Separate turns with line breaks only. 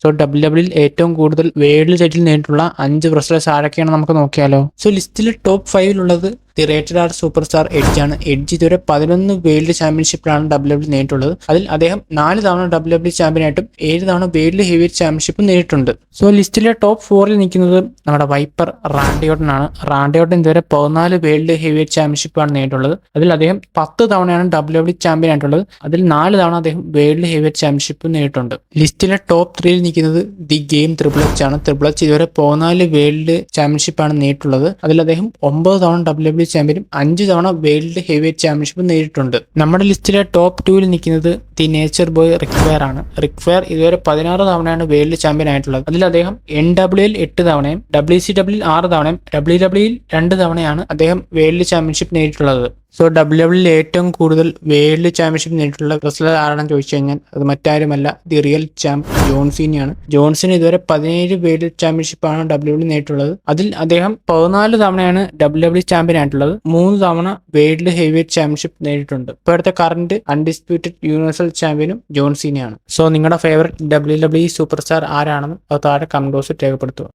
So W ഏറ്റവും കൂടുതൽ world title നേരിട്ടുള്ള 5 റെസ്ലേഴ്സ് ആരൊക്കെയാണ് നമുക്ക് നോക്കിയാലോ. സോ ലിസ്റ്റിലെ top 5 the rated R superstar Edge ആണ്. എഡ്ജ് ഇതുവരെ 11 വേൾഡ് ചാമ്പ്യൻഷിപ്പിലാണ് ഡബ്ല്യു നേരിട്ടുള്ളത്. അതിൽ അദ്ദേഹം 4 തവണ ഡബ്ല്യു ചാമ്പ്യനായിട്ടും 7 തവണ വേൾഡ് ഹെവിവെയ്റ്റ് ചാമ്പ്യൻഷിപ്പും നേരിട്ടുണ്ട്. സോ ലിസ്റ്റിലെ ടോപ്പ് 4 നിൽക്കുന്നത് നമ്മുടെ വൈപ്പർ റാൻഡി ഓർട്ടൺ ആണ്. റാൻഡി ഓർട്ടൺ ഇതുവരെ 14 വേൾഡ് ഹെവിവെയ്റ്റ് ചാമ്പ്യൻഷിപ്പാണ് നേരിട്ടുള്ളത്. അതിൽ അദ്ദേഹം 10 തവണയാണ് ഡബ്ല്യു ചാമ്പ്യൻ ആയിട്ടുള്ളത്. അതിൽ 4 തവണ അദ്ദേഹം വേൾഡ് ഹെവിവെയ്റ്റ് ചാമ്പ്യൻഷിപ്പ് നേരിട്ടുണ്ട്. ലിസ്റ്റിലെ ടോപ്പ് 3 നിൽക്കുന്നത് ദി ഗെയിം ട്രിപ്പിൾ എച്ച് ആണ്. ട്രിപ്പിൾ എച്ച് ഇതുവരെ 14 വേൾഡ് ചാമ്പ്യൻഷിപ്പാണ് നേരിട്ടുള്ളത്. അതിൽ അദ്ദേഹം 9 തവണ ഡബ്ല്യു ചാമ്പ്യനും 5 തവണ വേൾഡ് ഹെവിവെയ്റ്റ് ചാമ്പ്യൻഷിപ്പ് നേരിട്ടുണ്ട്. നമ്മുടെ ലിസ്റ്റിലെ ടോപ്പ് 2 നിൽക്കുന്നത് the nature boy Rick fair ആണ്. റിക് ഫെയർ ഇതുവരെ 16 തവണയാണ് വേൾഡ് ചാമ്പ്യൻ ആയിട്ടുള്ളത്. അതിൽ അദ്ദേഹം NWL 8 തവണയും WCW 6 തവണയും WWE 2 തവണയാണ് അദ്ദേഹം വേൾഡ് ചാമ്പ്യൻഷിപ്പ് നേരിട്ടുള്ളത്. സോ ഡബ്ല്യുഡബ്ല്യുഇൽ ഏറ്റവും കൂടുതൽ വേൾഡ് ചാമ്പ്യൻഷിപ്പ് നേരിട്ടുള്ള റെസ്ലർ ആരാണെന്ന് ചോദിച്ചു കഴിഞ്ഞാൽ അത് മറ്റാരുമല്ല, ദി റിയൽ ചാമ്പ് ജോൺ സീനയാണ്. ജോൺസിന് ഇതുവരെ 17 വേൾഡ് ചാമ്പ്യൻഷിപ്പാണ് ഡബ്ല്യുഡബ്ല്യു നേരിട്ടുള്ളത്. അതിൽ അദ്ദേഹം 14 തവണയാണ് ഡബ്ല്യുഡബ്ല്യു ചാമ്പ്യൻ ആയിട്ടുള്ളത്. 3 തവണ വേൾഡ് ഹെവിവെയ്റ്റ് ചാമ്പ്യൻഷിപ്പ് നേരിട്ടുണ്ട്. ഇപ്പോഴത്തെ കറന്റ് അൺഡിസ്പ്യൂട്ടഡ് യൂണിവേഴ്സൽ ചാമ്പ്യനും ജോൺ സീനയാണ്. സോ നിങ്ങളുടെ ഫേവറേറ്റ് ഡബ്ല്യുഡബ്ല്യു സൂപ്പർ സ്റ്റാർ ആരാണെന്ന് അത് താഴെ കമന്റ് ബോക്സിൽ രേഖപ്പെടുത്തുക.